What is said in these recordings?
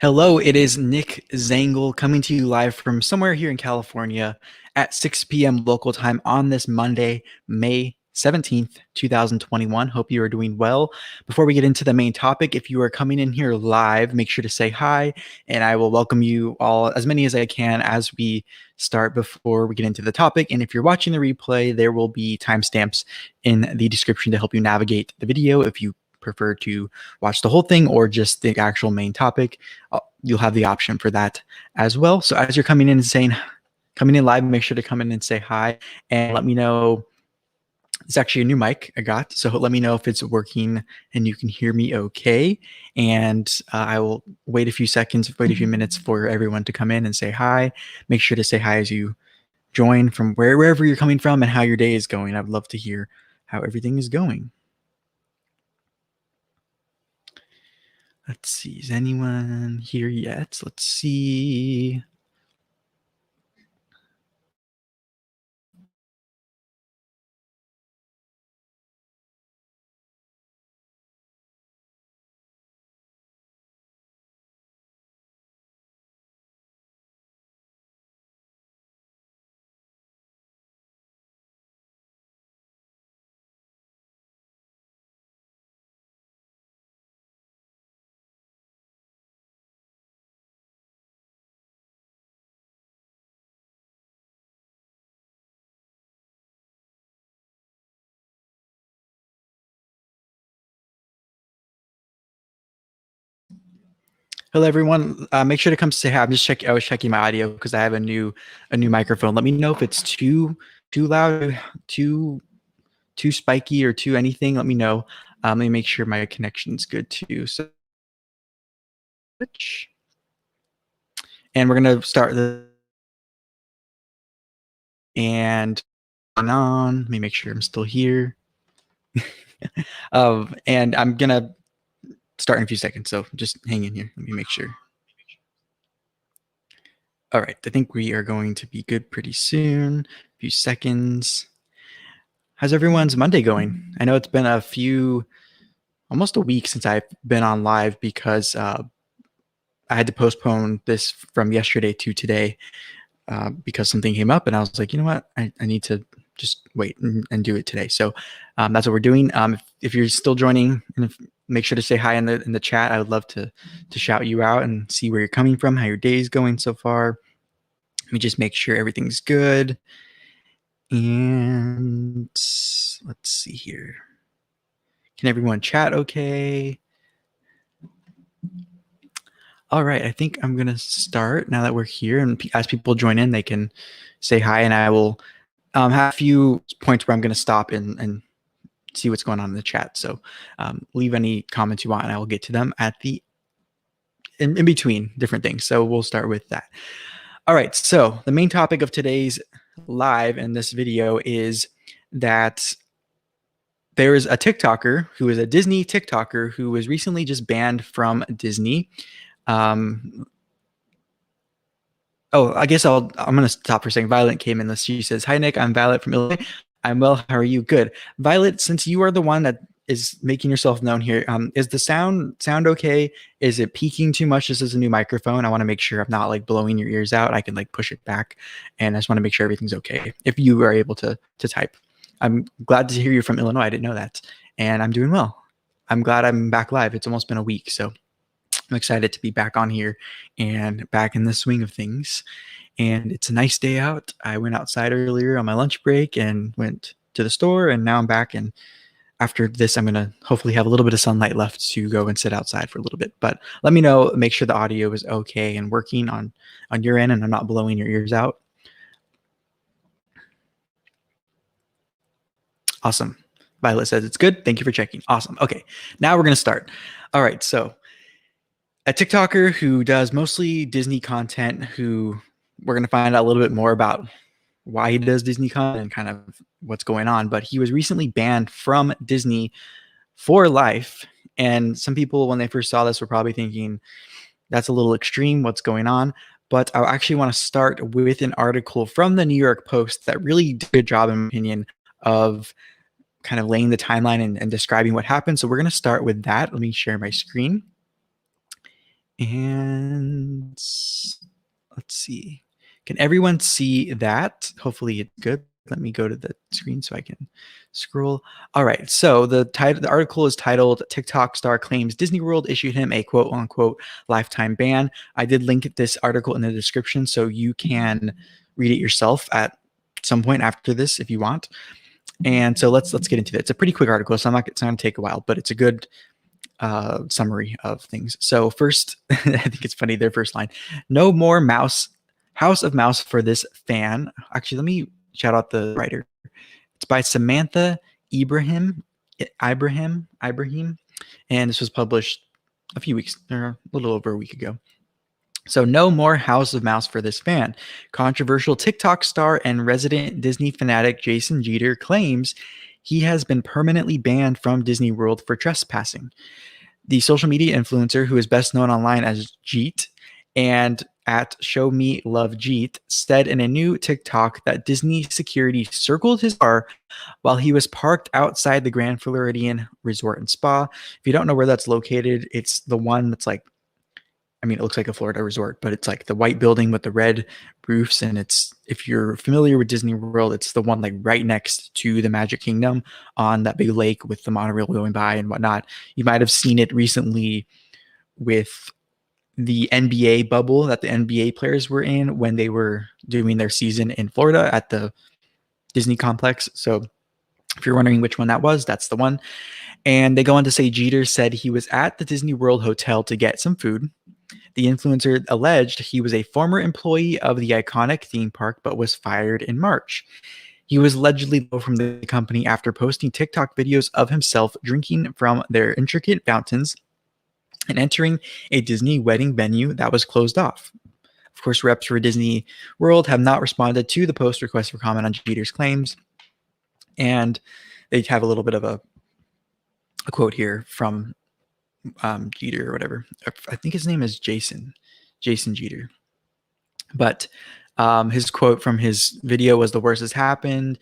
Hello, it is Nick Zangl coming to you live from somewhere here in California at 6 p.m. local time on this Monday, May 17th, 2021. Hope you are doing well. Before we get into the main topic, if you are coming in here live, make sure to say hi, and I will welcome you all, as many as I can, as we start before we get into the topic. And if you're watching the replay, there will be timestamps in the description to help you navigate the video if you prefer to watch the whole thing or just the actual main topic. You'll have the option for that as well. So as you're coming in live, make sure to come in and say hi and let me know. It's actually a new mic I got, so let me know if it's working and you can hear me okay. And I will wait a few seconds, wait a few minutes for everyone to come in and say hi. Make sure to say hi as you join from wherever you're coming from and how your day is going. I'd love to hear how everything is going. Let's see, is anyone here yet? Let's see. Hello, everyone. Make sure to come say hi. I was checking my audio because I have a new microphone. Let me know if it's too loud, too spiky, or too anything. Let me know. Let me make sure my connection's good too. So, and we're gonna start and on. Let me make sure I'm still here. And I'm gonna start in a few seconds. So just hang in here. Let me make sure. All right, I think we are going to be good pretty soon. A few seconds. How's everyone's Monday going? I know it's been almost a week since I've been on live because I had to postpone this from yesterday to today because something came up, and I was like, you know what, I need to just wait and do it today. So that's what we're doing. If you're still joining, make sure to say hi in the chat. I would love to shout you out and see where you're coming from, how your day is going so far. Let me just make sure everything's good. And let's see here. Can everyone chat okay? All right, I think I'm going to start now that we're here. And as people join in, they can say hi, and I will have a few points where I'm going to stop and see what's going on in the chat. So leave any comments you want, and I will get to them at in between different things. So we'll start with that. All right, so the main topic of today's live in this video is that there is a TikToker who is a Disney TikToker who was recently just banned from Disney. Oh, I guess I'm going to stop for a second. Violet came in. She says, hi, Nick. I'm Violet from Illinois. I'm well. How are you? Good. Violet, since you are the one that is making yourself known here, is the sound okay? Is it peaking too much? This is a new microphone. I want to make sure I'm not like blowing your ears out. I can like push it back, and I just want to make sure everything's okay. If you are able to type. I'm glad to hear you're from Illinois. I didn't know that. And I'm doing well. I'm glad I'm back live. It's almost been a week, so I'm excited to be back on here and back in the swing of things. And it's a nice day out. I went outside earlier on my lunch break and went to the store, and now I'm back. And after this, I'm going to hopefully have a little bit of sunlight left to go and sit outside for a little bit. But let me know, make sure the audio is okay and working on your end, and I'm not blowing your ears out. Awesome. Violet says it's good. Thank you for checking. Awesome. Okay, now we're going to start. All right, so a TikToker who does mostly Disney content, who we're going to find out a little bit more about why he does Disney content and kind of what's going on. But he was recently banned from Disney for life. And some people, when they first saw this, were probably thinking, that's a little extreme. What's going on? But I actually want to start with an article from the New York Post that really did a good job, in my opinion, of kind of laying the timeline and describing what happened. So we're going to start with that. Let me share my screen. And let's see. Can everyone see that? Hopefully it's good. Let me go to the screen so I can scroll. All right. So the article is titled "TikTok Star Claims Disney World Issued Him a Quote Unquote Lifetime Ban." I did link this article in the description so you can read it yourself at some point after this if you want. And so let's get into it. It's a pretty quick article, so it's not going to take a while, but it's a good summary of things. So first, I think it's funny, their first line: "No more House of Mouse for this fan." Actually, let me shout out the writer. It's by Samantha Ibrahim, and this was published a few weeks, or a little over a week ago. So no more House of Mouse for this fan. Controversial TikTok star and resident Disney fanatic Jason Jeter claims he has been permanently banned from Disney World for trespassing. The social media influencer, who is best known online as Jeet and at Show Me Love Jeet, said in a new TikTok that Disney security circled his car while he was parked outside the Grand Floridian Resort and Spa. If you don't know where that's located, it's the one that's like, I mean, it looks like a Florida resort, but it's like the white building with the red roofs. And it's, if you're familiar with Disney World, it's the one like right next to the Magic Kingdom on that big lake with the monorail going by and whatnot. You might have seen it recently with the NBA bubble that the NBA players were in when they were doing their season in Florida at the Disney complex. So if you're wondering which one that was, that's the one. And they go on to say Jeter said he was at the Disney World Hotel to get some food. The influencer alleged he was a former employee of the iconic theme park but was fired in March. He was allegedly let from the company after posting TikTok videos of himself drinking from their intricate fountains and entering a Disney wedding venue that was closed off. Of course, reps for Disney World have not responded to the post request for comment on Jeter's claims. And they have a little bit of a quote here from Jeter or whatever. I think his name is Jason Jeter. But his quote from his video was, "The worst has happened."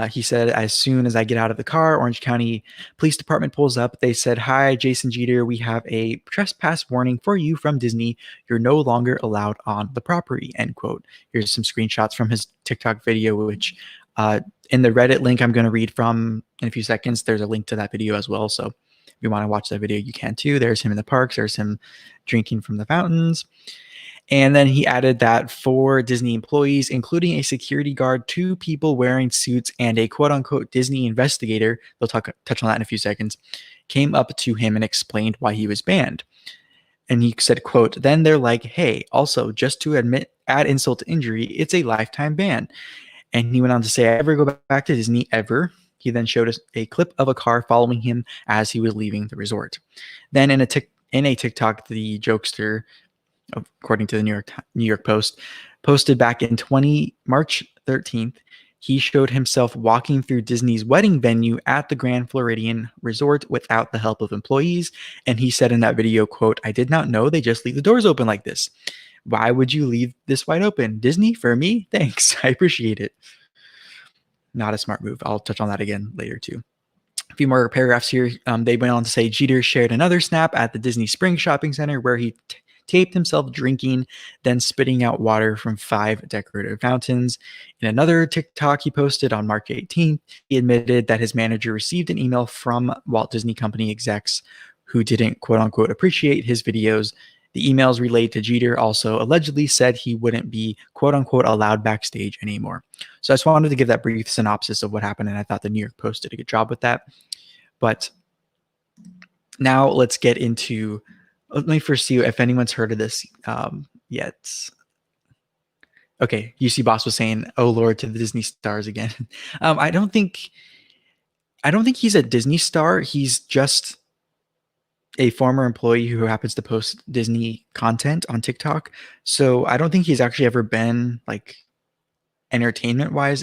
He said, "As soon as I get out of the car, Orange County Police Department pulls up. They said, 'Hi, Jason Jeter. We have a trespass warning for you from Disney. You're no longer allowed on the property,'" end quote. Here's some screenshots from his TikTok video, which in the Reddit link I'm going to read from in a few seconds, there's a link to that video as well. So if you want to watch that video, you can too. There's him in the parks. There's him drinking from the fountains. And then he added that 4 Disney employees, including a security guard, 2 people wearing suits, and a quote-unquote Disney investigator, they'll touch on that in a few seconds, came up to him and explained why he was banned. And he said, quote, "Then they're like, hey, also, just to add insult to injury, it's a lifetime ban." And he went on to say, "I never go back to Disney, ever." He then showed us a clip of a car following him as he was leaving the resort. Then in a TikTok, the jokester, according to the New York Post, posted back in March 13th, he showed himself walking through Disney's wedding venue at the Grand Floridian Resort without the help of employees. And he said in that video, quote, "I did not know they just leave the doors open like this. Why would you leave this wide open? Disney, for me? Thanks. I appreciate it." Not a smart move. I'll touch on that again later too. A few more paragraphs here. They went on to say Jeter shared another snap at the Disney Springs Shopping Center where he taped himself drinking, then spitting out water from 5 decorative fountains. In another TikTok he posted on March 18th, he admitted that his manager received an email from Walt Disney Company execs who didn't quote unquote appreciate his videos. The emails relayed to Jeter also allegedly said he wouldn't be quote unquote allowed backstage anymore. So I just wanted to give that brief synopsis of what happened, and I thought the New York Post did a good job with that. But now let's get into, let me first see if anyone's heard of this yet. Okay, UC Boss was saying, "Oh Lord, to the Disney stars again." I don't think he's a Disney star. He's just a former employee who happens to post Disney content on TikTok. So I don't think he's actually ever been like entertainment wise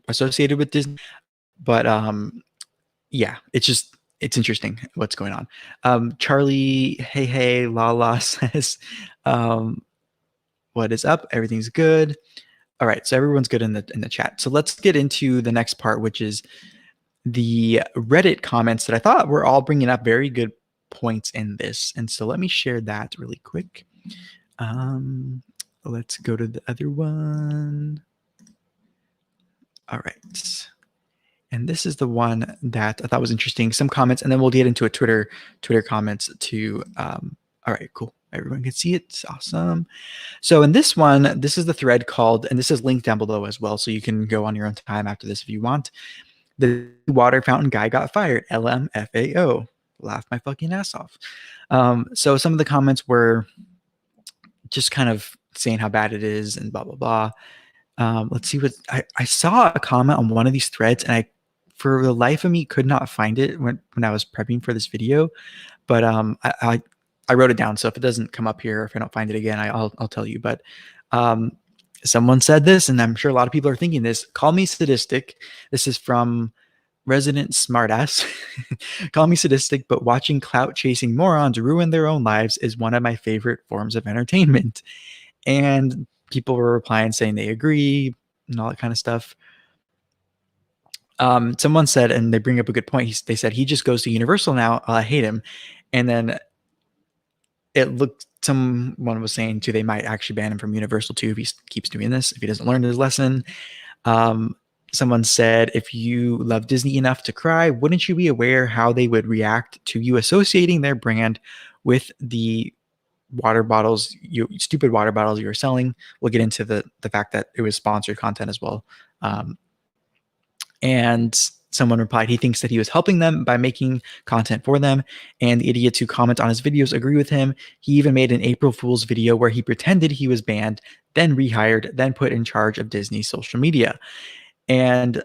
associated with Disney. But yeah, it's interesting what's going on. Charlie, hey, Lala says, "What is up? Everything's good." All right, so everyone's good in the chat. So let's get into the next part, which is the Reddit comments that I thought were all bringing up very good points in this. And so let me share that really quick. Let's go to the other one. All right. And this is the one that I thought was interesting. Some comments, and then we'll get into a Twitter comments too. All right, cool. Everyone can see it. It's awesome. So in this one, this is the thread called, and this is linked down below as well, so you can go on your own time after this if you want. The water fountain guy got fired. LMFAO. Laugh my fucking ass off. So some of the comments were just kind of saying how bad it is and blah, blah, blah. Let's see what I saw a comment on one of these threads, and I, for the life of me, could not find it when I was prepping for this video. But I wrote it down, so if it doesn't come up here, if I don't find it again, I'll tell you. But someone said this, and I'm sure a lot of people are thinking this. Call me sadistic. This is from resident smartass. Call me sadistic, but watching clout chasing morons ruin their own lives is one of my favorite forms of entertainment. And people were replying saying they agree and all that kind of stuff. Someone said, and they bring up a good point. They said he just goes to Universal now. I hate him. And then it looked, someone was saying too, they might actually ban him from Universal too if he keeps doing this, if he doesn't learn his lesson. Someone said, if you love Disney enough to cry, wouldn't you be aware how they would react to you associating their brand with the water bottles, stupid water bottles you were selling? We'll get into the fact that it was sponsored content as well. And someone replied, he thinks that he was helping them by making content for them, and the idiots who comment on his videos agree with him. He even made an April Fool's video where he pretended he was banned, then rehired, then put in charge of Disney's social media. And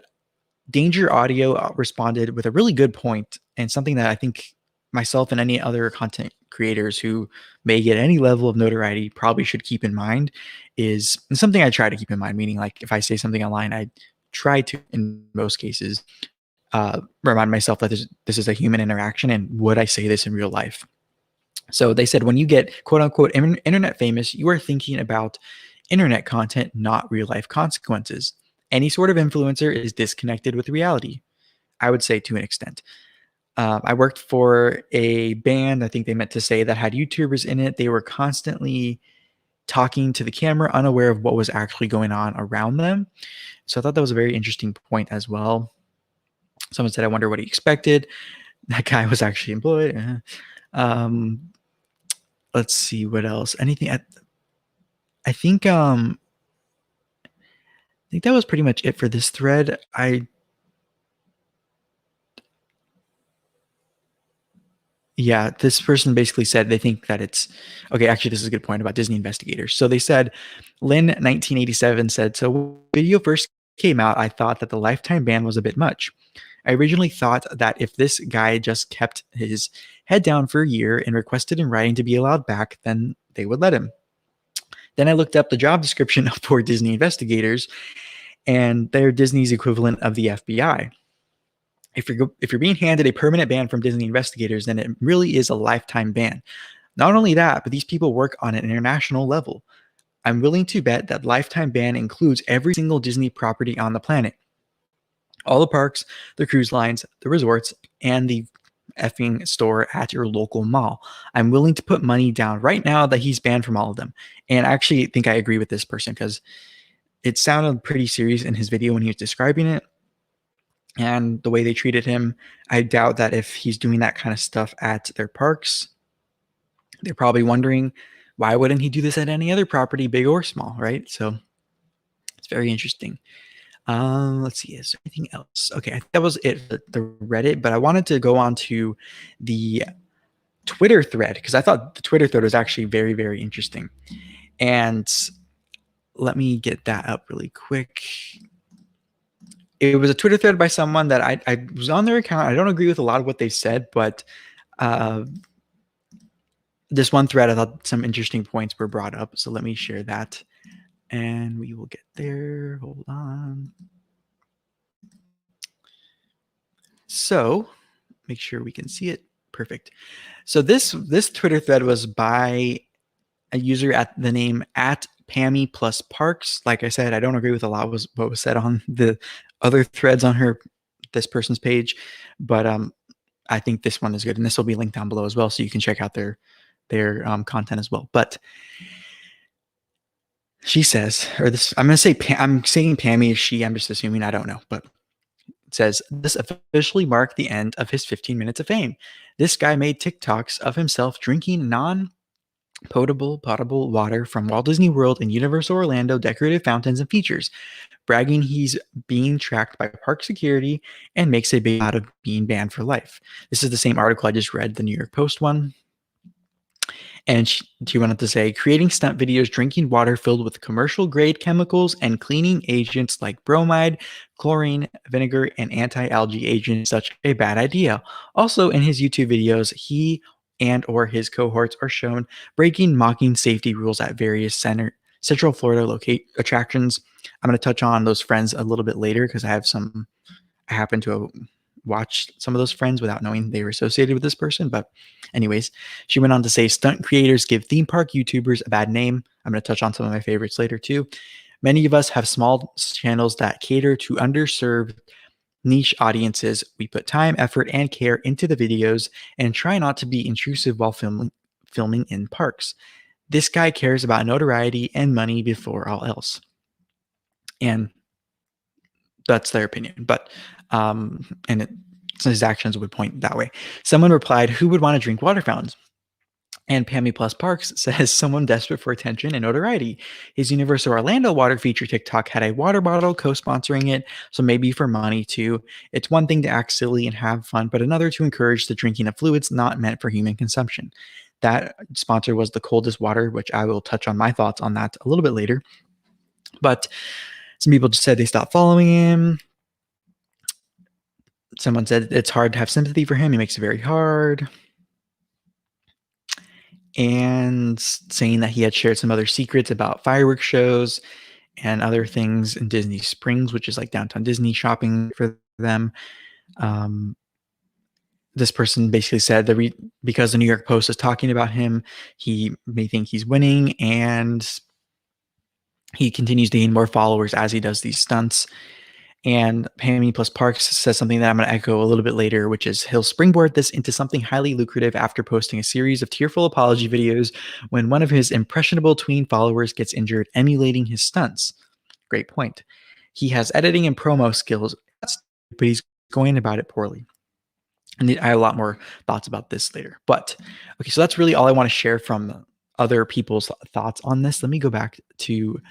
Danger Audio responded with a really good point, and something that I think myself and any other content creators who may get any level of notoriety probably should keep in mind, is something I try to keep in mind, meaning like if I say something online, I try to, in most cases, remind myself that this is a human interaction, and would I say this in real life? So they said, when you get quote unquote internet famous, you are thinking about internet content, not real life consequences. Any sort of influencer is disconnected with reality, I would say, to an extent. I worked for a band, I think they meant to say, that had YouTubers in it. They were constantly talking to the camera, unaware of what was actually going on around them. So I thought that was a very interesting point as well. Someone said, I wonder what he expected. That guy was actually employed. Let's see what else. Anything? I think that was pretty much it for this thread. Yeah, this person basically said they think that it's okay. Actually, this is a good point about Disney investigators. So they said, Lynn 1987 said, so when the video first came out, I thought that the lifetime ban was a bit much. I originally thought that if this guy just kept his head down for a year and requested in writing to be allowed back, then they would let him. Then I looked up the job description for Disney investigators, and they're Disney's equivalent of the FBI. If you're being handed a permanent ban from Disney investigators, then it really is a lifetime ban. Not only that, but these people work on an international level. I'm willing to bet that lifetime ban includes every single Disney property on the planet. All the parks, the cruise lines, the resorts, and the effing store at your local mall. I'm willing to put money down right now that he's banned from all of them. And I actually think I agree with this person, because it sounded pretty serious in his video when he was describing it. And the way they treated him, I doubt that if he's doing that kind of stuff at their parks, they're probably wondering, why wouldn't he do this at any other property, big or small, right? So it's very interesting. Let's see, is there anything else? Okay, I think that was it for the Reddit, but I wanted to go on to the Twitter thread, because I thought the Twitter thread was actually very, very interesting. And let me get that up really quick. It was a Twitter thread by someone that I was on their account. I don't agree with a lot of what they said, but this one thread, I thought some interesting points were brought up. So let me share that, and we will get there. Hold on. So make sure we can see it. Perfect. So this Twitter thread was by a user at the name @Pammy+Parks. Like I said, I don't agree with a lot of what was said on the other threads on this person's page, but I think this one is good, and this will be linked down below as well, so you can check out their content as well. But she says, or this, I'm saying Pammy is she. I'm just assuming. I don't know, but it says this officially marked the end of his 15 minutes of fame. This guy made TikToks of himself drinking potable water from Walt Disney World and Universal Orlando decorative fountains and features, bragging he's being tracked by park security and makes a big out of being banned for life. This is the same article I just read, the New York Post one. And she went on to say, creating stunt videos drinking water filled with commercial grade chemicals and cleaning agents like bromide, chlorine, vinegar, and anti-algae agents such a bad idea. Also, in his YouTube videos, he and or his cohorts are shown breaking mocking safety rules at various Central Florida attractions. I'm going to touch on those friends a little bit later because I happen to watch some of those friends without knowing they were associated with this person. But anyways, she went on to say stunt creators give theme park YouTubers a bad name. I'm going to touch on some of my favorites later too. Many of us have small channels that cater to underserved niche audiences. We put time, effort, and care into the videos and try not to be intrusive while filming in parks. This guy cares about notoriety and money before all else. And that's their opinion, but his actions would point that way. Someone replied, "Who would want to drink water fountains?" And Pammy Plus Parks says, "Someone desperate for attention and notoriety. His Universal Orlando water feature TikTok had a water bottle co-sponsoring it, so maybe for money too. It's one thing to act silly and have fun, but another to encourage the drinking of fluids not meant for human consumption." That sponsor was the coldest water, which I will touch on my thoughts on that a little bit later. But some people just said they stopped following him. Someone said it's hard to have sympathy for him. He makes it very hard. And saying that he had shared some other secrets about fireworks shows and other things in Disney Springs, which is like downtown Disney shopping for them. This person basically said that because the New York Post is talking about him, he may think he's winning, and he continues to gain more followers as he does these stunts. And Pammy Plus Parks says something that I'm going to echo a little bit later, which is he'll springboard this into something highly lucrative after posting a series of tearful apology videos when one of his impressionable tween followers gets injured emulating his stunts. Great point. He has editing and promo skills, but he's going about it poorly. And I have a lot more thoughts about this later. But okay, so that's really all I want to share from other people's thoughts on this. Let me go back to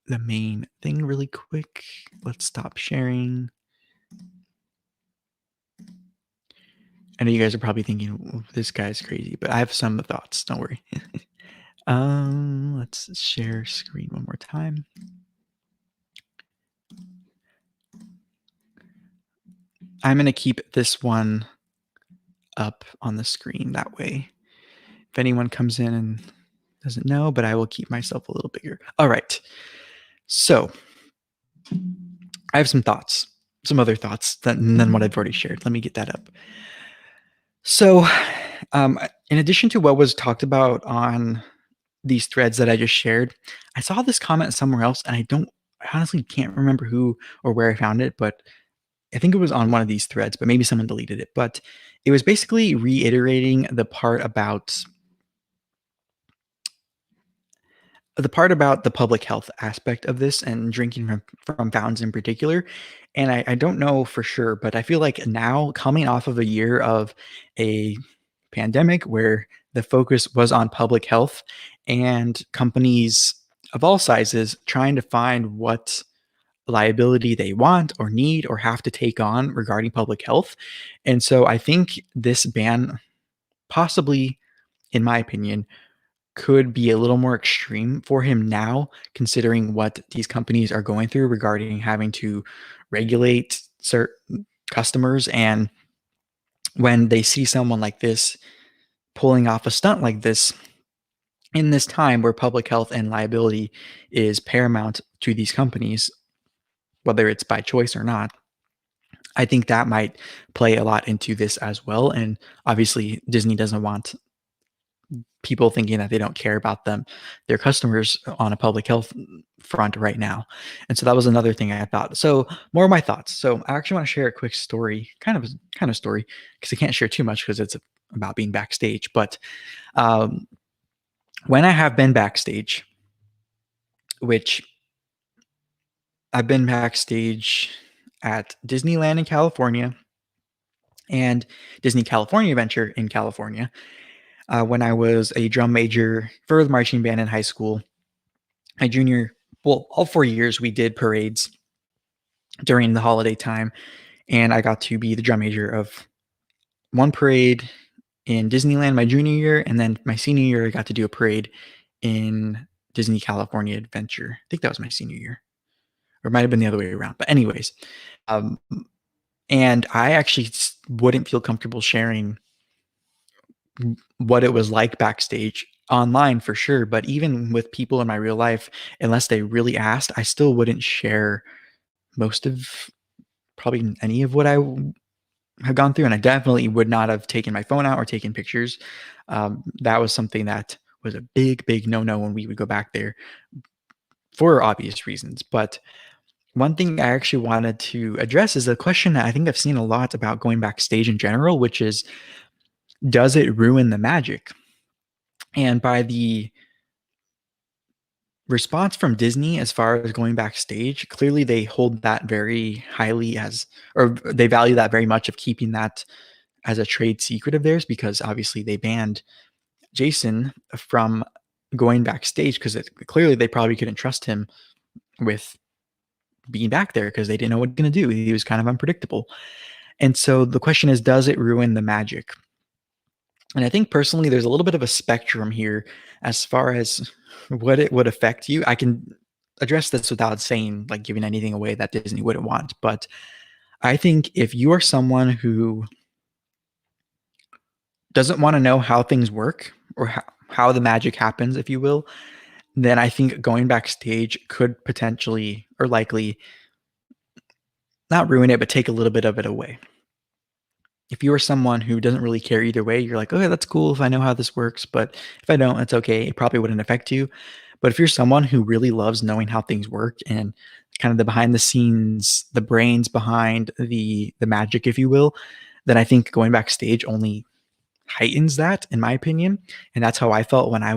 the main thing really quick. Let's stop sharing. I know you guys are probably thinking, this guy's crazy, but I have some thoughts. Don't worry. Let's share screen one more time. I'm going to keep this one up on the screen that way. If anyone comes in and doesn't know, but I will keep myself a little bigger. All right. So I have some thoughts, some other thoughts than what I've already shared. Let me get that up. So in addition to what was talked about on these threads that I just shared, I saw this comment somewhere else, and I honestly can't remember who or where I found it, but I think it was on one of these threads, but maybe someone deleted it. But it was basically reiterating the part about the public health aspect of this and drinking from fountains in particular. And I don't know for sure, but I feel like now, coming off of a year of a pandemic where the focus was on public health and companies of all sizes trying to find what liability they want or need or have to take on regarding public health. And so I think this ban, possibly, in my opinion, could be a little more extreme for him now, considering what these companies are going through regarding having to regulate certain customers. And when they see someone like this pulling off a stunt like this in this time where public health and liability is paramount to these companies, whether it's by choice or not, I think that might play a lot into this as well. And obviously Disney doesn't want people thinking that they don't care about their customers on a public health front right now. And so that was another thing I thought. So more of my thoughts. So I actually want to share a quick story, kind of story, because I can't share too much because it's about being backstage. But um, when I have been backstage, which I've been backstage at Disneyland in California and Disney California Adventure in California, when I was a drum major for the marching band in high school. My junior, well, all 4 years we did parades during the holiday time, and I got to be the drum major of one parade in Disneyland my junior year, and then my senior year I got to do a parade in Disney California Adventure. I think that was my senior year, or it might have been the other way around. But anyways, um, and I actually wouldn't feel comfortable sharing what it was like backstage online for sure. But even with people in my real life, unless they really asked, I still wouldn't share most of probably any of what I have gone through. And I definitely would not have taken my phone out or taken pictures. That was something that was a big no-no when we would go back there for obvious reasons. But one thing I actually wanted to address is a question that I think I've seen a lot about going backstage in general, which is, does it ruin the magic? And by the response from Disney as far as going backstage, clearly they hold that very highly or they value that very much, of keeping that as a trade secret of theirs, because obviously they banned Jason from going backstage because clearly they probably couldn't trust him with being back there because they didn't know what he was going to do. He was kind of unpredictable. And so the question is, does it ruin the magic? And I think personally, there's a little bit of a spectrum here as far as what it would affect you. I can address this without saying, like, giving anything away that Disney wouldn't want. But I think if you are someone who doesn't want to know how things work, or how the magic happens, if you will, then I think going backstage could potentially, or likely, not ruin it, but take a little bit of it away. If you are someone who doesn't really care either way, you're like, okay, that's cool if I know how this works, but if I don't, it's okay. It probably wouldn't affect you. But if you're someone who really loves knowing how things work and kind of the behind the scenes, the brains behind the magic, if you will, then I think going backstage only heightens that, in my opinion. And that's how I felt when I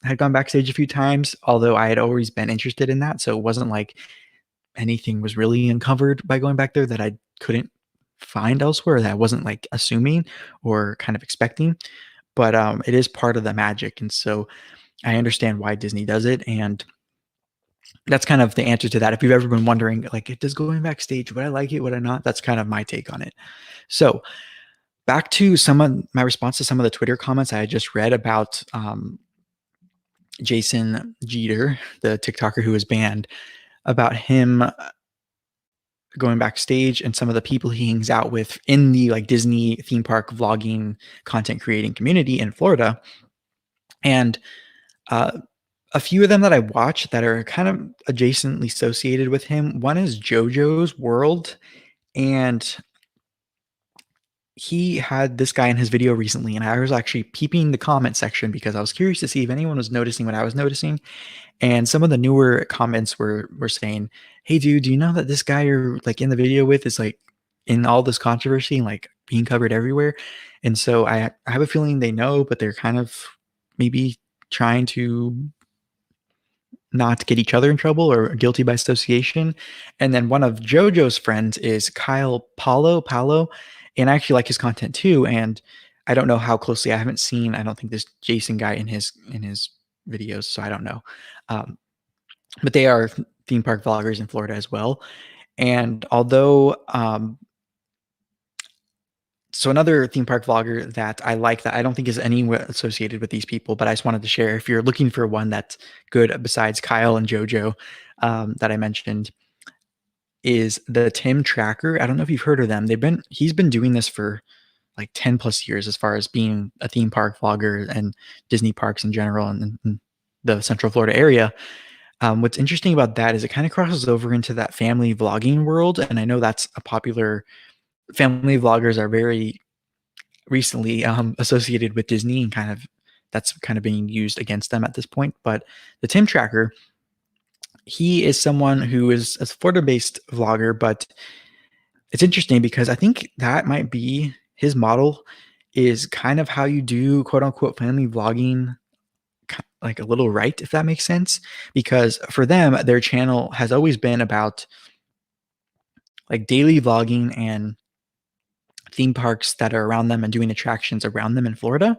had gone backstage a few times, although I had always been interested in that. So it wasn't like anything was really uncovered by going back there that I couldn't find elsewhere, that I wasn't like assuming or kind of expecting. But it is part of the magic. And so I understand why Disney does it. And that's kind of the answer to that. If you've ever been wondering, like, does going backstage, would I like it, would I not? That's kind of my take on it. So back to some of my response to some of the Twitter comments I had just read about Jason Jeter, the TikToker who was banned, about him going backstage and some of the people he hangs out with in the like Disney theme park vlogging content creating community in Florida. And a few of them that I watch that are kind of adjacently associated with him. One is JoJo's World, and he had this guy in his video recently, and I was actually peeping the comment section because I was curious to see if anyone was noticing what I was noticing. And some of the newer comments were saying, "Hey, dude, do you know that this guy you're like in the video with is like in all this controversy and like being covered everywhere?" And so I have a feeling they know, but they're kind of maybe trying to not get each other in trouble or guilty by association. And then one of JoJo's friends is Pallo, and I actually like his content too. And I don't know how closely, I haven't seen, I don't think this Jason guy in his videos, so I don't know. But they are theme park vloggers in Florida as well. And although so another theme park vlogger that I like that I don't think is anywhere associated with these people, but I just wanted to share, if you're looking for one that's good besides Kyle and JoJo that I mentioned, is TheTimTracker. I don't know if you've heard of them. He's been doing this for like 10 plus years as far as being a theme park vlogger and Disney parks in general and the Central Florida area. What's interesting about that is it kind of crosses over into that family vlogging world. And I know that's a popular, family vloggers are very recently associated with Disney and kind of that's kind of being used against them at this point. But the TimTracker, he is someone who is a Florida-based vlogger, but it's interesting because I think that might be his model is kind of how you do quote unquote family vlogging like a little right, if that makes sense. Because for them, their channel has always been about like daily vlogging and theme parks that are around them and doing attractions around them in Florida.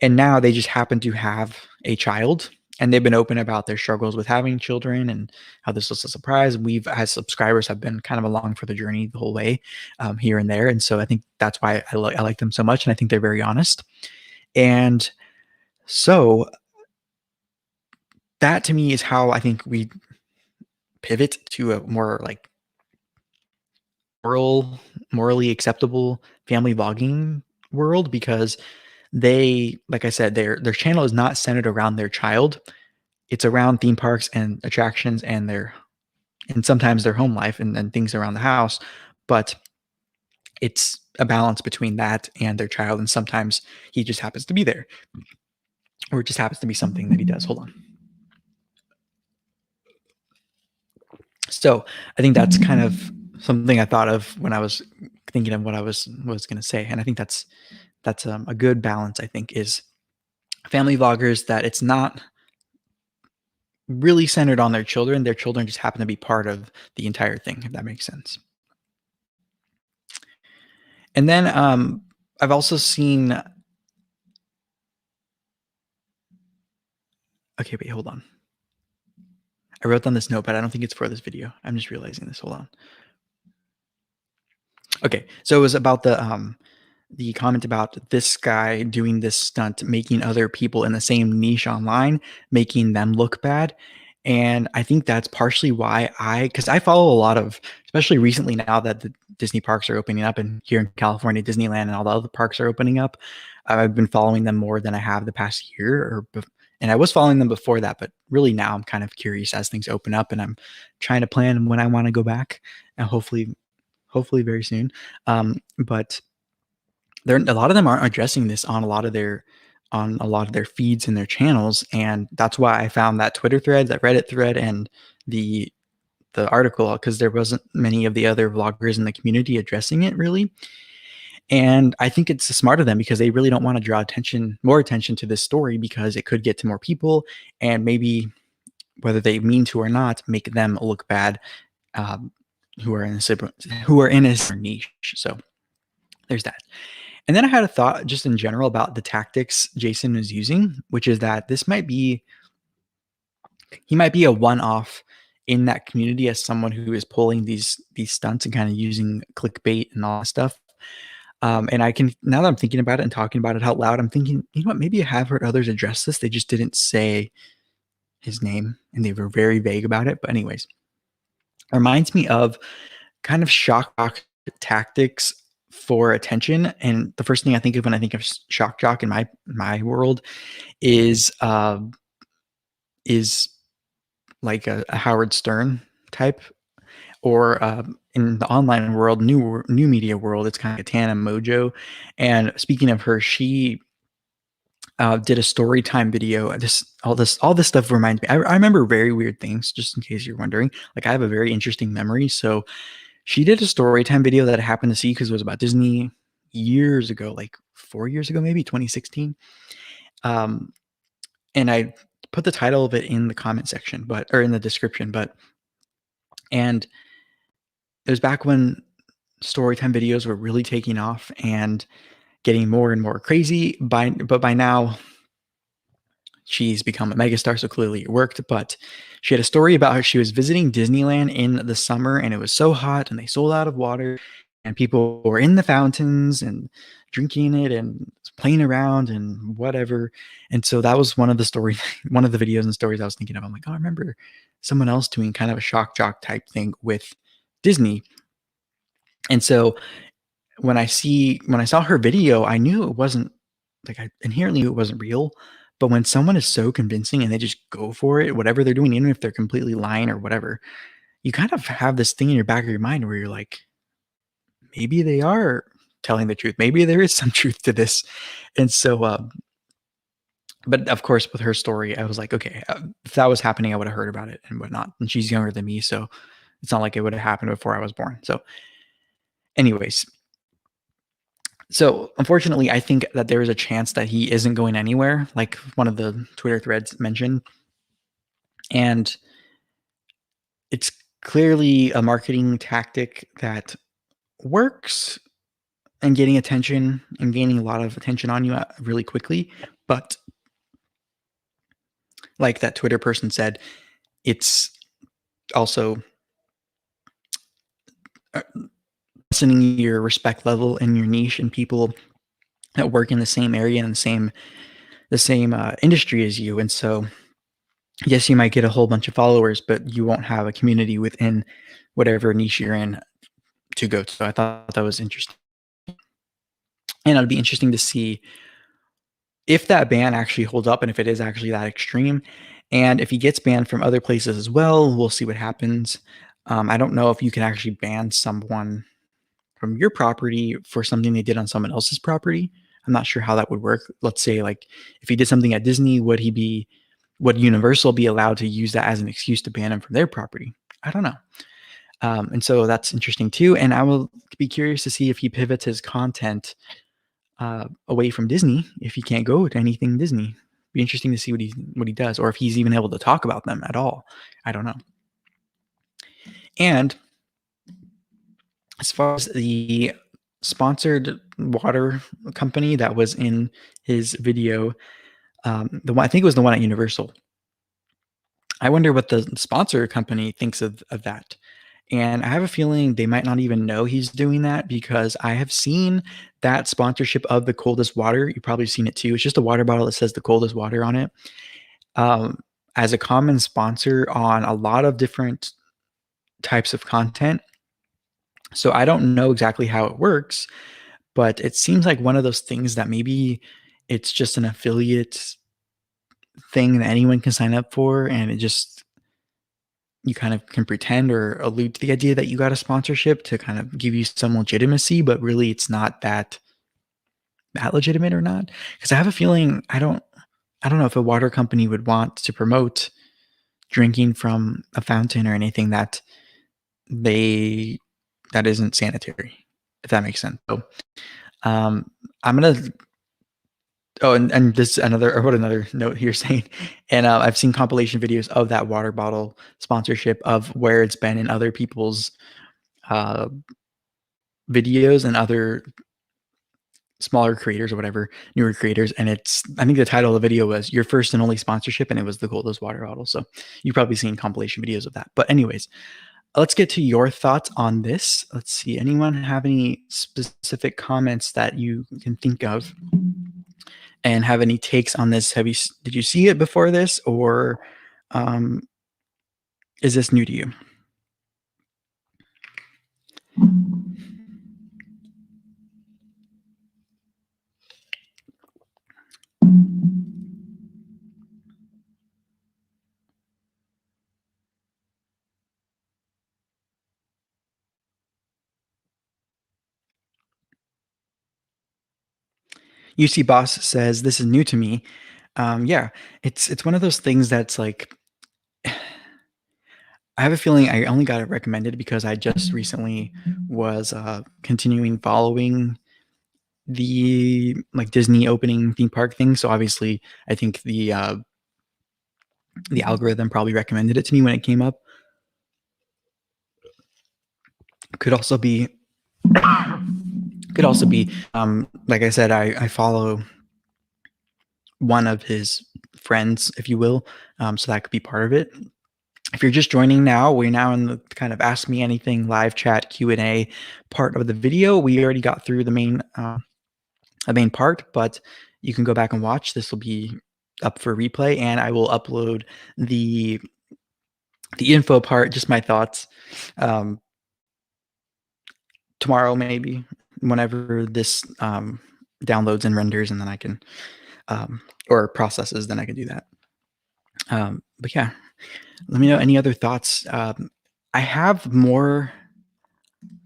And now they just happen to have a child, and they've been open about their struggles with having children and how this was a surprise. We've, as subscribers, have been kind of along for the journey the whole way, here and there. And so I think that's why I like them so much. And I think they're very honest. And so that to me is how I think we pivot to a more like morally acceptable family vlogging world, because they, like I said, their channel is not centered around their child. It's around theme parks and attractions and sometimes their home life and things around the house. But it's a balance between that and their child. And sometimes he just happens to be there, or it just happens to be something that he does. Hold on. So I think that's kind of something I thought of when I was thinking of what I was going to say. And I think that's a good balance, I think, is family vloggers that it's not really centered on their children. Their children just happen to be part of the entire thing, if that makes sense. And then I've also seen. Okay, wait, hold on. I wrote down this note, but I don't think it's for this video. I'm just realizing this. Hold on. Okay, so it was about the comment about this guy doing this stunt, making other people in the same niche online, making them look bad. And I think that's partially why because I follow a lot of, especially recently now that the Disney parks are opening up, and here in California, Disneyland and all the other parks are opening up. I've been following them more than I have the past year, and I was following them before that, but really now I'm kind of curious as things open up, and I'm trying to plan when I want to go back, and hopefully very soon. But a lot of them aren't addressing this on a lot of their feeds and their channels, and that's why I found that Twitter thread, that Reddit thread, and the article, because there wasn't many of the other vloggers in the community addressing it really. And I think it's smart of them, because they really don't want to draw more attention to this story, because it could get to more people, and maybe, whether they mean to or not, make them look bad, who are in a similar niche. So there's that. And then I had a thought just in general about the tactics Jason is using, which is that he might be a one-off in that community, as someone who is pulling these stunts and kind of using clickbait and all that stuff. And now that I'm thinking about it and talking about it out loud, I'm thinking, you know what, maybe I have heard others address this. They just didn't say his name, and they were very vague about it. But anyways, it reminds me of kind of shock tactics for attention. And the first thing I think of when I think of shock jock in my world is like a Howard Stern type, or in the online world, new media world, it's kind of like a Tana Mongeau. And speaking of her, she did a story time video. All this stuff reminds me. I remember very weird things, just in case you're wondering. Like, I have a very interesting memory. So she did a story time video that I happened to see because it was about Disney years ago, like 4 years ago, maybe 2016. And I put the title of it in the comment section, or in the description, and it was back when storytime videos were really taking off and getting more and more crazy. But by now, she's become a megastar, so clearly it worked. But she had a story about how she was visiting Disneyland in the summer, and it was so hot, and they sold out of water, and people were in the fountains and drinking it and playing around and whatever. And so that was one of the videos and stories I was thinking of. I'm like, oh, I remember someone else doing kind of a shock jock type thing with Disney. And so when I saw her video, I knew it wasn't, like, I inherently knew it wasn't real. But when someone is so convincing and they just go for it, whatever they're doing, even if they're completely lying or whatever, you kind of have this thing in your back of your mind where you're like, maybe they are telling the truth. Maybe there is some truth to this. And so But of course, with her story, I was like, okay, if that was happening, I would have heard about it and whatnot. And she's younger than me, so it's not like it would have happened before I was born. So, anyways, so unfortunately, I think that there is a chance that he isn't going anywhere, like one of the Twitter threads mentioned. And it's clearly a marketing tactic that works and getting attention and gaining a lot of attention on you really quickly. But like that Twitter person said, it's also lessening your respect level and your niche and people that work in the same area and the same industry as you. And so, yes, you might get a whole bunch of followers, but you won't have a community within whatever niche you're in to go to. So I thought that was interesting. And it'd be interesting to see if that ban actually holds up and if it is actually that extreme. And if he gets banned from other places as well, we'll see what happens. I don't know if you can actually ban someone from your property for something they did on someone else's property. I'm not sure how that would work. Let's say, like, if he did something at Disney, would Universal be allowed to use that as an excuse to ban him from their property? I don't know. And so that's interesting too. And I will be curious to see if he pivots his content away from Disney if he can't go to anything Disney. Be interesting to see what he does, or if he's even able to talk about them at all. I don't know. And as far as the sponsored water company that was in his video, the one I think it was the one at Universal. I wonder what the sponsor company thinks of that. And I have a feeling they might not even know he's doing that because I have seen that sponsorship of the coldest water. You've probably seen it too. It's just a water bottle that says the coldest water on it. Um, as a common sponsor on a lot of different types of content. So I don't know exactly how it works, but it seems like one of those things that maybe it's just an affiliate thing that anyone can sign up for, and it just you kind of can pretend or allude to the idea that you got a sponsorship to kind of give you some legitimacy, but really it's not that legitimate or not. Because I have a feeling I don't know if a water company would want to promote drinking from a fountain or anything they that isn't sanitary, if that makes sense. So I'm gonna oh, and this another or what another note here saying, and I've seen compilation videos of that water bottle sponsorship of where it's been in other people's uh, videos and other smaller creators or whatever, newer creators. And it's, I think the title of the video was your first and only sponsorship, and it was the coldest water bottle. So you've probably seen compilation videos of that. But anyways, let's get to your thoughts on this. Let's see. Anyone have any specific comments that you can think of and have any takes on this? Did you see it before this, or um, is this new to you? UC Boss says this is new to me. Yeah, it's one of those things that's like I have a feeling I only got it recommended because I just recently was continuing following the like Disney opening theme park thing. So obviously, I think the algorithm probably recommended it to me when it came up. Could also be like I said, I follow one of his friends, if you will, so that could be part of it. If you're just joining now, we're now in the kind of Ask Me Anything live chat Q&A part of the video. We already got through the main part, but you can go back and watch. This will be up for replay, and I will upload the info part, just my thoughts, tomorrow maybe, whenever this downloads and renders, and then I can or processes, then I can do that. But yeah, let me know any other thoughts. I have more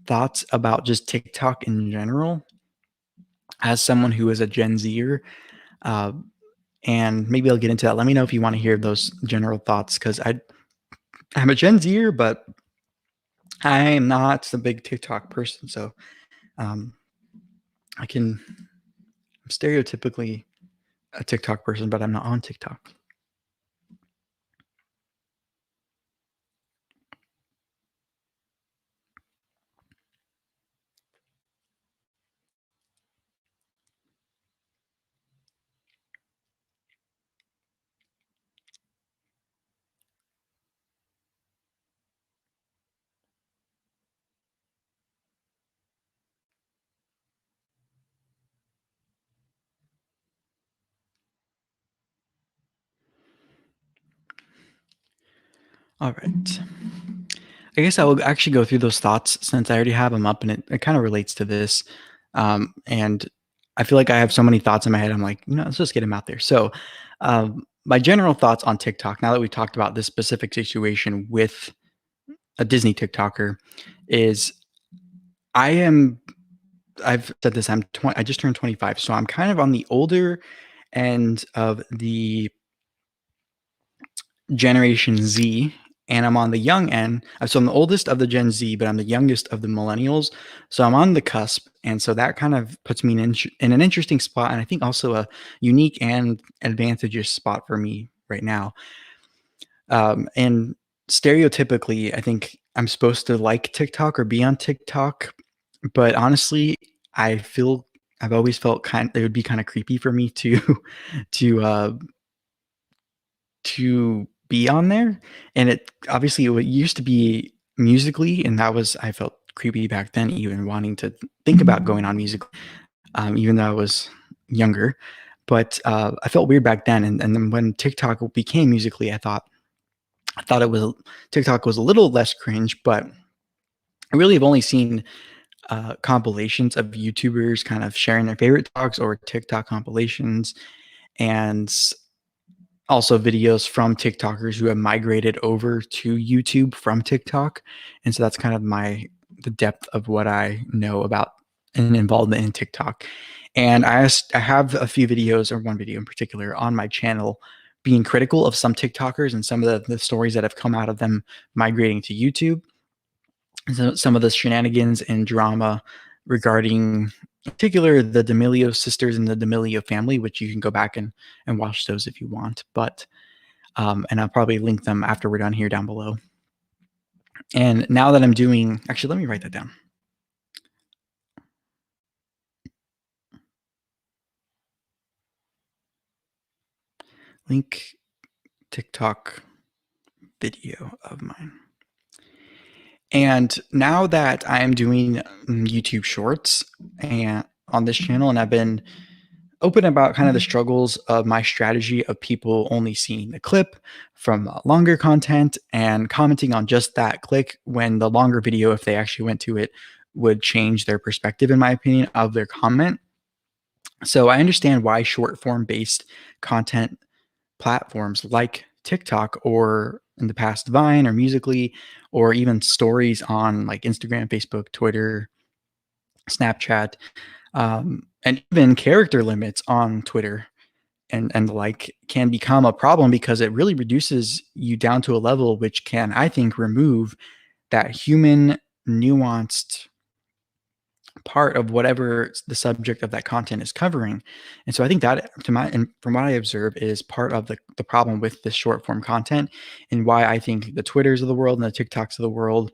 thoughts about just TikTok in general as someone who is a Gen Zer. and maybe I'll get into that. Let me know if you want to hear those general thoughts because I'm a Gen Zer, but I am not the big TikTok person. So um, I'm stereotypically a TikTok person, but I'm not on TikTok. All right. I guess I will actually go through those thoughts since I already have them up, and it kind of relates to this. And I feel like I have so many thoughts in my head. I'm like, let's just get them out there. So, my general thoughts on TikTok, now that we talked about this specific situation with a Disney TikToker, is I am, I've said this, I'm 20, I just turned 25. So I'm kind of on the older end of the Generation Z, and I'm on the young end. So I'm the oldest of the Gen Z, but I'm the youngest of the millennials. So I'm on the cusp, and so that kind of puts me in an interesting spot, and I think also a unique and advantageous spot for me right now. And stereotypically, I think I'm supposed to like TikTok or be on TikTok, but honestly, I feel I've always felt it would be kind of creepy for me to to uh, to be on there. And it obviously it used to be Musically, and that was I felt creepy back then, even wanting to think about going on music, even though I was younger. But I felt weird back then, and then when TikTok became Musically, I thought it was TikTok was a little less cringe, but I really have only seen compilations of YouTubers kind of sharing their favorite talks or TikTok compilations, and also videos from TikTokers who have migrated over to YouTube from TikTok. And so that's kind of the depth of what I know about and involvement in TikTok. And I have a few videos, or one video in particular, on my channel being critical of some TikTokers and some of the stories that have come out of them migrating to YouTube. So some of the shenanigans and drama regarding, in particular, the D'Amelio sisters and the D'Amelio family, which you can go back and watch those if you want. But and I'll probably link them after we're done here down below. And now that I'm doing, actually, let me write that down. Link TikTok video of mine. And now that I am doing YouTube Shorts and on this channel, and I've been open about kind of the struggles of my strategy of people only seeing the clip from longer content and commenting on just that click, when the longer video, if they actually went to it, would change their perspective, in my opinion, of their comment. So I understand why short form based content platforms like TikTok, or in the past Vine or Musically, or even stories on like Instagram, Facebook, Twitter, Snapchat, and even character limits on Twitter and the like, can become a problem because it really reduces you down to a level which can, I think, remove that human nuanced part of whatever the subject of that content is covering. And so I think that, and from what I observe, is part of the problem with this short form content, and why I think the Twitters of the world and the TikToks of the world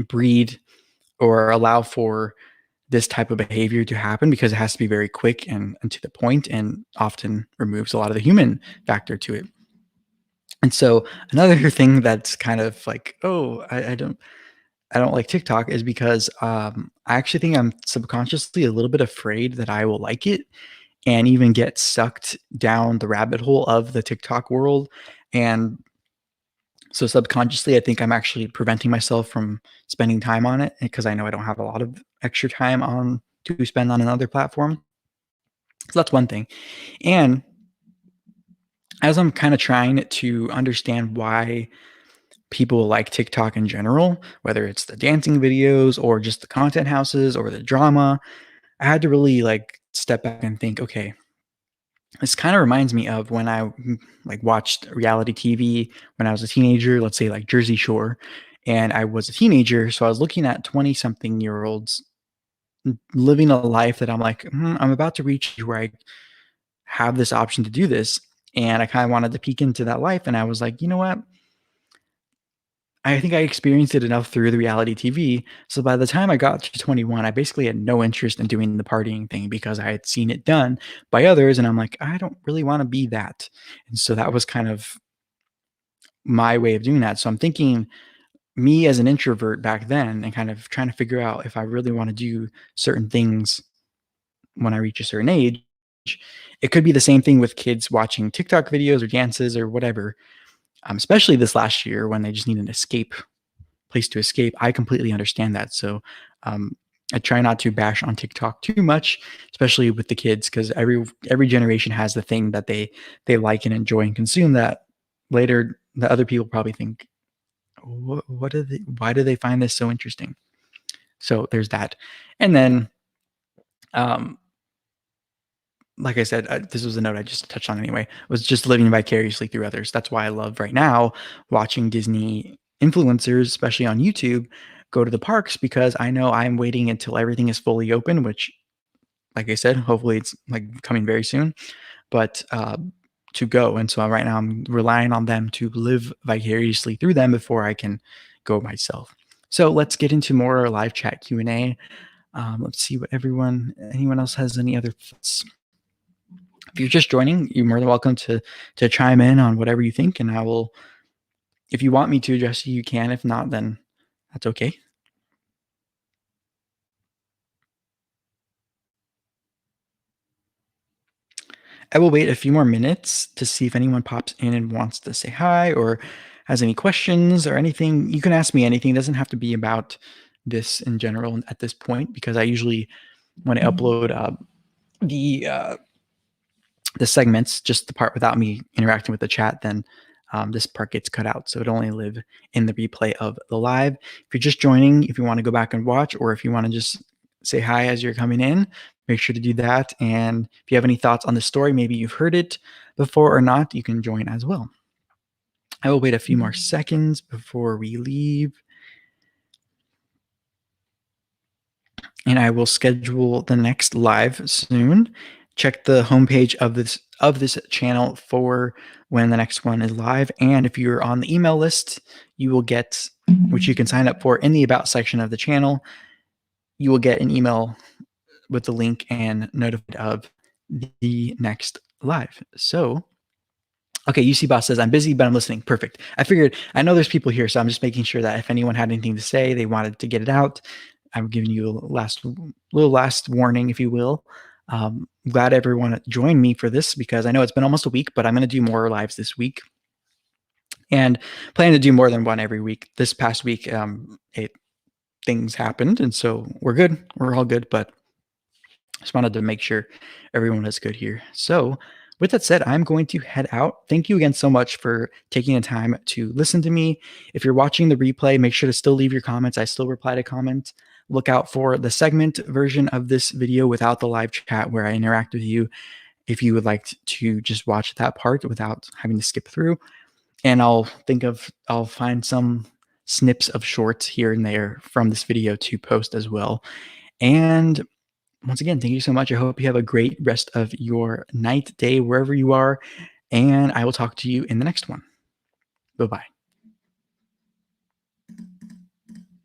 breed or allow for this type of behavior to happen, because it has to be very quick and to the point, and often removes a lot of the human factor to it. And so another thing that's kind of like, oh, I don't like TikTok, is because I actually think I'm subconsciously a little bit afraid that I will like it and even get sucked down the rabbit hole of the TikTok world. And so subconsciously, I think I'm actually preventing myself from spending time on it, because I know I don't have a lot of extra time on to spend on another platform. So that's one thing. And as I'm kind of trying to understand why people like TikTok in general, whether it's the dancing videos or just the content houses or the drama, I had to really like step back and think, okay, This kind of reminds me of when I like watched reality TV when I was a teenager, let's say like Jersey Shore, and I was a teenager, so I was looking at 20 something year olds living a life that I'm like, I'm about to reach where I have this option to do this. And I kind of wanted to peek into that life. And I was like, you know what? I think I experienced it enough through the reality TV. So by the time I got to 21, I basically had no interest in doing the partying thing because I had seen it done by others. And I'm like, I don't really want to be that. And so that was kind of my way of doing that. So I'm thinking, me as an introvert back then and kind of trying to figure out if I really want to do certain things when I reach a certain age. It could be the same thing with kids watching TikTok videos or dances or whatever, especially this last year when they just need an escape place to escape. I completely understand that. So um, I try not to bash on TikTok too much, especially with the kids, because every generation has the thing that they like and enjoy and consume that later the other people probably think, what do they? Why do they find this so interesting? So there's that, and then um, like I said, this was a note I just touched on anyway, was just living vicariously through others. That's why I love right now watching Disney influencers, especially on YouTube, go to the parks because I know I'm waiting until everything is fully open, which, like I said, hopefully it's like coming very soon, but to go. And so right now I'm relying on them to live vicariously through them before I can go myself. So let's get into more live chat Q&A. Let's see what anyone else has any other thoughts. If you're just joining, you're more than welcome to chime in on whatever you think, and I will. If you want me to address you, you can. If not, then that's okay. I will wait a few more minutes to see if anyone pops in and wants to say hi or has any questions or anything. You can ask me anything. It doesn't have to be about this in general at this point because I usually, when I upload the uh, the segments, just the part without me interacting with the chat, then this part gets cut out. So it only live in the replay of the live. If you're just joining, if you want to go back and watch, or if you want to just say hi as you're coming in, make sure to do that. And if you have any thoughts on the story, maybe you've heard it before or not, you can join as well. I will wait a few more seconds before we leave. And I will schedule the next live soon. Check the homepage of this channel for when the next one is live. And if you're on the email list, you will get, which you can sign up for in the about section of the channel, you will get an email with the link and notified of the next live. So, okay, UC Boss says, I'm busy, but I'm listening. Perfect. I figured, I know there's people here, so I'm just making sure that if anyone had anything to say, they wanted to get it out. I'm giving you a little last warning, if you will. Glad everyone joined me for this because I know it's been almost a week, but I'm going to do more lives this week and plan to do more than one every week. This past week, things happened, and so we're good. We're all good, but just wanted to make sure everyone is good here. So with that said, I'm going to head out. Thank you again so much for taking the time to listen to me. If you're watching the replay, make sure to still leave your comments. I still reply to comments. Look out for the segment version of this video without the live chat where I interact with you if you would like to just watch that part without having to skip through. And I'll find some snips of shorts here and there from this video to post as well. And once again, thank you so much. I hope you have a great rest of your night, day, wherever you are. And I will talk to you in the next one. Bye-bye.